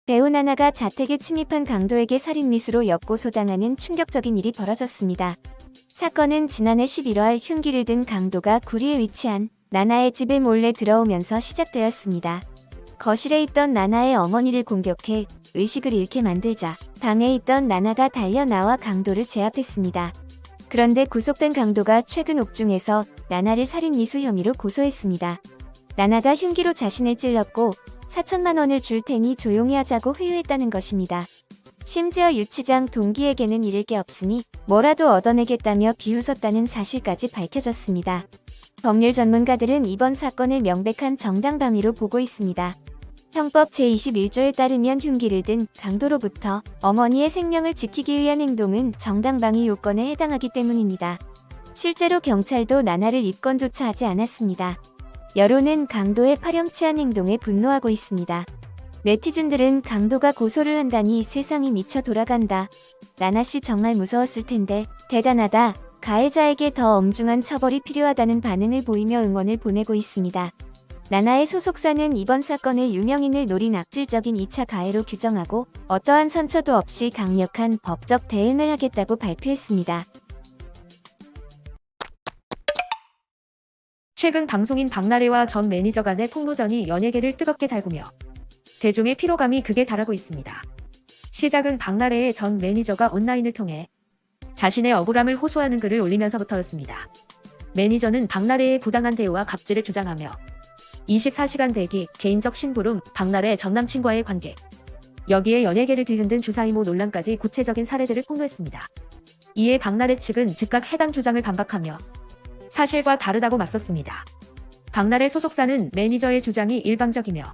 배우 나나가 자택에 침입한 강도에게 살인미수로 엿고소당하는 충격적인 일이 벌어졌습니다. 사건은 지난해 11월 흉기를 든 강도가 구리에 위치한 나나의 집에 몰래 들어오면서 시작되었습니다. 거실에 있던 나나의 어머니를 공격해 의식을 잃게 만들자 방에 있던 나나가 달려나와 강도를 제압했습니다. 그런데 구속된 강도가 최근 옥중에서 나나를 살인미수 혐의로 고소했습니다. 나나가 흉기로 자신을 찔렀고 4천만 원을 줄 테니 조용히 하자고 회유했다는 것입니다. 심지어 유치장 동기에게는 잃을 게 없으니 뭐라도 얻어내겠다며 비웃었다는 사실까지 밝혀졌습니다. 법률 전문가들은 이번 사건을 명백한 정당방위로 보고 있습니다. 형법 제21조에 따르면 흉기를 든 강도로부터 어머니의 생명을 지키기 위한 행동은 정당방위 요건에 해당하기 때문입니다. 실제로 경찰도 나나를 입건조차 하지 않았습니다. 여론은 강도의 파렴치한 행동에 분노하고 있습니다. 네티즌들은 강도가 고소를 한다니 세상이 미쳐 돌아간다. 나나씨 정말 무서웠을 텐데 대단하다. 가해자에게 더 엄중한 처벌이 필요하다는 반응을 보이며 응원을 보내고 있습니다. 나나의 소속사는 이번 사건을 유명인을 노린 악질적인 2차 가해로 규정하고 어떠한 선처도 없이 강력한 법적 대응을 하겠다고 발표했습니다. 최근 방송인 박나래와 전 매니저 간의 폭로전이 연예계를 뜨겁게 달구며 대중의 피로감이 극에 달하고 있습니다. 시작은 박나래의 전 매니저가 온라인을 통해 자신의 억울함을 호소하는 글을 올리면서부터였습니다. 매니저는 박나래의 부당한 대우와 갑질을 주장하며 24시간 대기, 개인적 심부름, 박나래 전남친과의 관계, 여기에 연예계를 뒤흔든 주사이모 논란까지 구체적인 사례들을 폭로했습니다. 이에 박나래 측은 즉각 해당 주장을 반박하며 사실과 다르다고 맞섰습니다. 박나래 소속사는 매니저의 주장이 일방적이며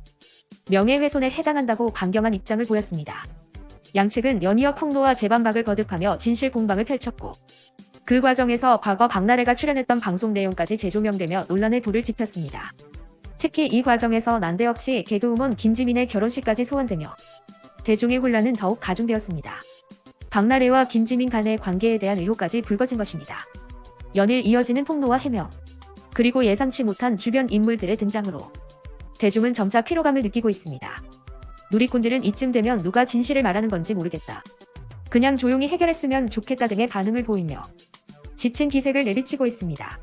명예훼손에 해당한다고 강경한 입장을 보였습니다. 양측은 연이어 폭로와 재반박을 거듭하며 진실 공방을 펼쳤고 그 과정에서 과거 박나래가 출연했던 방송 내용까지 재조명되며 논란의 불을 지폈습니다. 특히 이 과정에서 난데없이 개그우먼 김지민의 결혼식까지 소환되며 대중의 혼란은 더욱 가중되었습니다. 박나래와 김지민 간의 관계에 대한 의혹까지 불거진 것입니다. 연일 이어지는 폭로와 해명, 그리고 예상치 못한 주변 인물들의 등장으로 대중은 점차 피로감을 느끼고 있습니다. 누리꾼들은 이쯤 되면 누가 진실을 말하는 건지 모르겠다, 그냥 조용히 해결했으면 좋겠다 등의 반응을 보이며 지친 기색을 내비치고 있습니다.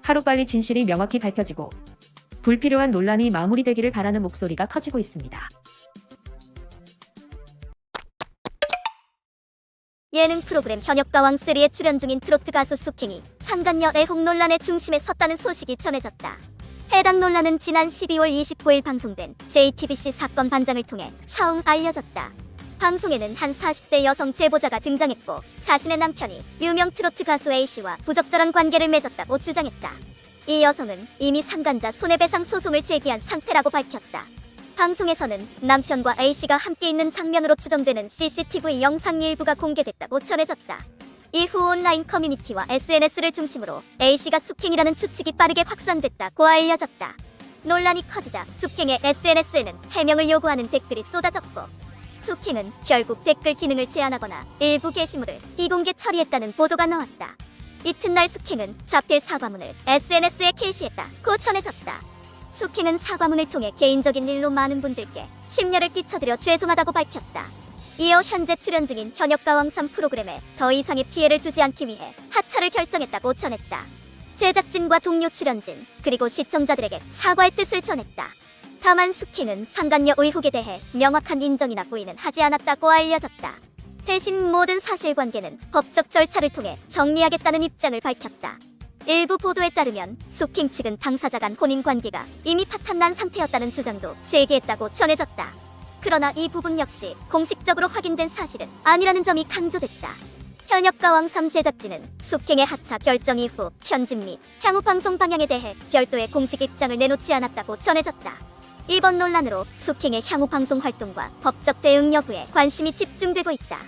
하루빨리 진실이 명확히 밝혀지고 불필요한 논란이 마무리되기를 바라는 목소리가 커지고 있습니다. 예능 프로그램 현역가왕3에 출연 중인 트로트 가수 숙행이 상간녀 애혹 논란의 중심에 섰다는 소식이 전해졌다. 해당 논란은 지난 12월 29일 방송된 JTBC 사건 반장을 통해 처음 알려졌다. 방송에는 한 40대 여성 제보자가 등장했고 자신의 남편이 유명 트로트 가수 A씨와 부적절한 관계를 맺었다고 주장했다. 이 여성은 이미 상간자 손해배상 소송을 제기한 상태라고 밝혔다. 방송에서는 남편과 A씨가 함께 있는 장면으로 추정되는 CCTV 영상 일부가 공개됐다고 전해졌다. 이후 온라인 커뮤니티와 SNS를 중심으로 A씨가 숙행이라는 추측이 빠르게 확산됐다고 알려졌다. 논란이 커지자 숙행의 SNS에는 해명을 요구하는 댓글이 쏟아졌고 숙행은 결국 댓글 기능을 제한하거나 일부 게시물을 비공개 처리했다는 보도가 나왔다. 이튿날 숙행은 자필 사과문을 SNS에 게시했다고 전해졌다. 숙행은 사과문을 통해 개인적인 일로 많은 분들께 심려를 끼쳐드려 죄송하다고 밝혔다. 이어 현재 출연 중인 현역가왕3 프로그램에 더 이상의 피해를 주지 않기 위해 하차를 결정했다고 전했다. 제작진과 동료 출연진 그리고 시청자들에게 사과의 뜻을 전했다. 다만 숙행은 상간녀 의혹에 대해 명확한 인정이나 부인은 하지 않았다고 알려졌다. 대신 모든 사실관계는 법적 절차를 통해 정리하겠다는 입장을 밝혔다. 일부 보도에 따르면 숙행 측은 당사자 간 혼인관계가 이미 파탄난 상태였다는 주장도 제기했다고 전해졌다. 그러나 이 부분 역시 공식적으로 확인된 사실은 아니라는 점이 강조됐다. 현역가왕3 제작진은 숙행의 하차 결정 이후 편집 및 향후 방송 방향에 대해 별도의 공식 입장을 내놓지 않았다고 전해졌다. 이번 논란으로 숙행의 향후 방송 활동과 법적 대응 여부에 관심이 집중되고 있다.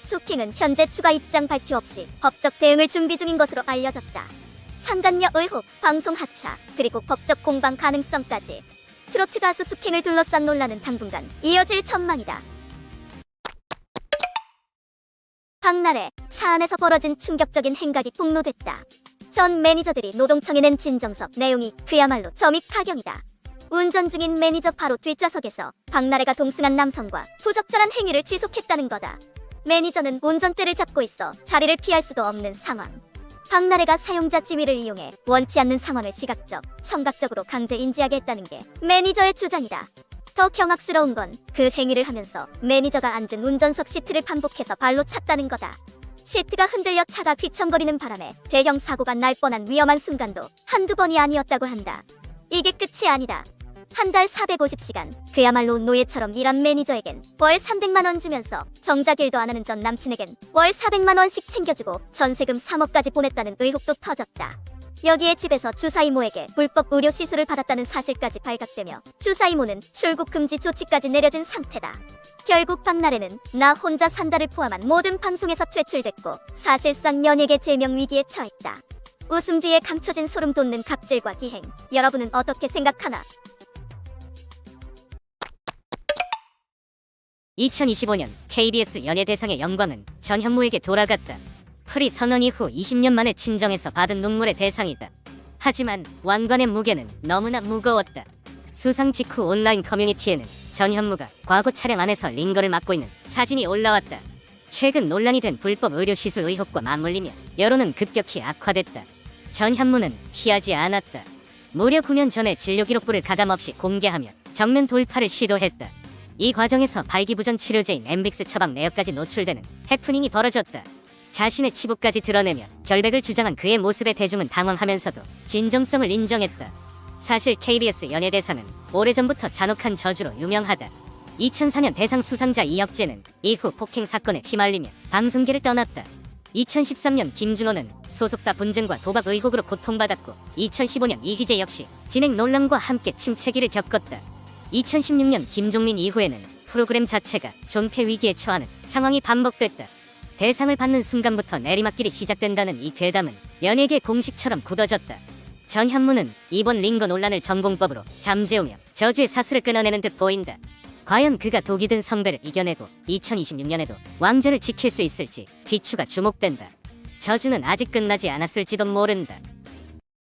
숙행은 현재 추가 입장 발표 없이 법적 대응을 준비 중인 것으로 알려졌다. 상간녀 의혹, 방송 하차, 그리고 법적 공방 가능성까지 트로트 가수 숙행을 둘러싼 논란은 당분간 이어질 전망이다. 박나래, 차 안에서 벌어진 충격적인 행각이 폭로됐다. 전 매니저들이 노동청에 낸 진정서 내용이 그야말로 점입 가경이다. 운전 중인 매니저 바로 뒷좌석에서 박나래가 동승한 남성과 부적절한 행위를 지속했다는 거다. 매니저는 운전대를 잡고 있어 자리를 피할 수도 없는 상황. 박나래가 사용자 지위를 이용해 원치 않는 상황을 시각적, 청각적으로 강제 인지하게 했다는 게 매니저의 주장이다. 더 경악스러운 건 그 행위를 하면서 매니저가 앉은 운전석 시트를 반복해서 발로 찼다는 거다. 시트가 흔들려 차가 휘청거리는 바람에 대형 사고가 날 뻔한 위험한 순간도 한두 번이 아니었다고 한다. 이게 끝이 아니다. 한 달 450시간, 그야말로 노예처럼 일한 매니저에겐 월 300만 원 주면서 정작 일도 안 하는 전 남친에겐 월 400만 원씩 챙겨주고 전세금 3억까지 보냈다는 의혹도 터졌다. 여기에 집에서 주사 이모에게 불법 의료 시술을 받았다는 사실까지 발각되며 주사 이모는 출국 금지 조치까지 내려진 상태다. 결국 박나래는 나 혼자 산다를 포함한 모든 방송에서 퇴출됐고 사실상 연예계 제명 위기에 처했다. 웃음 뒤에 감춰진 소름 돋는 갑질과 기행, 여러분은 어떻게 생각하나? 2025년 KBS 연예대상의 영광은 전현무에게 돌아갔다. 프리 선언 이후 20년 만에 친정에서 받은 눈물의 대상이다. 하지만 왕관의 무게는 너무나 무거웠다. 수상 직후 온라인 커뮤니티에는 전현무가 과거 차량 안에서 링거를 맡고 있는 사진이 올라왔다. 최근 논란이 된 불법 의료시술 의혹과 맞물리며 여론은 급격히 악화됐다. 전현무는 피하지 않았다. 무려 9년 전에 진료기록부를 가감없이 공개하며 정면 돌파를 시도했다. 이 과정에서 발기부전 치료제인 엠빅스 처방 내역까지 노출되는 해프닝이 벌어졌다. 자신의 치부까지 드러내며 결백을 주장한 그의 모습에 대중은 당황하면서도 진정성을 인정했다. 사실 KBS 연예대상은 오래전부터 잔혹한 저주로 유명하다. 2004년 대상 수상자 이혁재는 이후 폭행 사건에 휘말리며 방송계를 떠났다. 2013년 김준호는 소속사 분쟁과 도박 의혹으로 고통받았고 2015년 이휘재 역시 진행 논란과 함께 침체기를 겪었다. 2016년 김종민 이후에는 프로그램 자체가 존폐 위기에 처하는 상황이 반복됐다. 대상을 받는 순간부터 내리막길이 시작된다는 이 괴담은 연예계 공식처럼 굳어졌다. 전현무는 이번 링거 논란을 전공법으로 잠재우며 저주의 사슬을 끊어내는 듯 보인다. 과연 그가 독이 든 성배를 이겨내고 2026년에도 왕좌를 지킬 수 있을지 귀추가 주목된다. 저주는 아직 끝나지 않았을지도 모른다.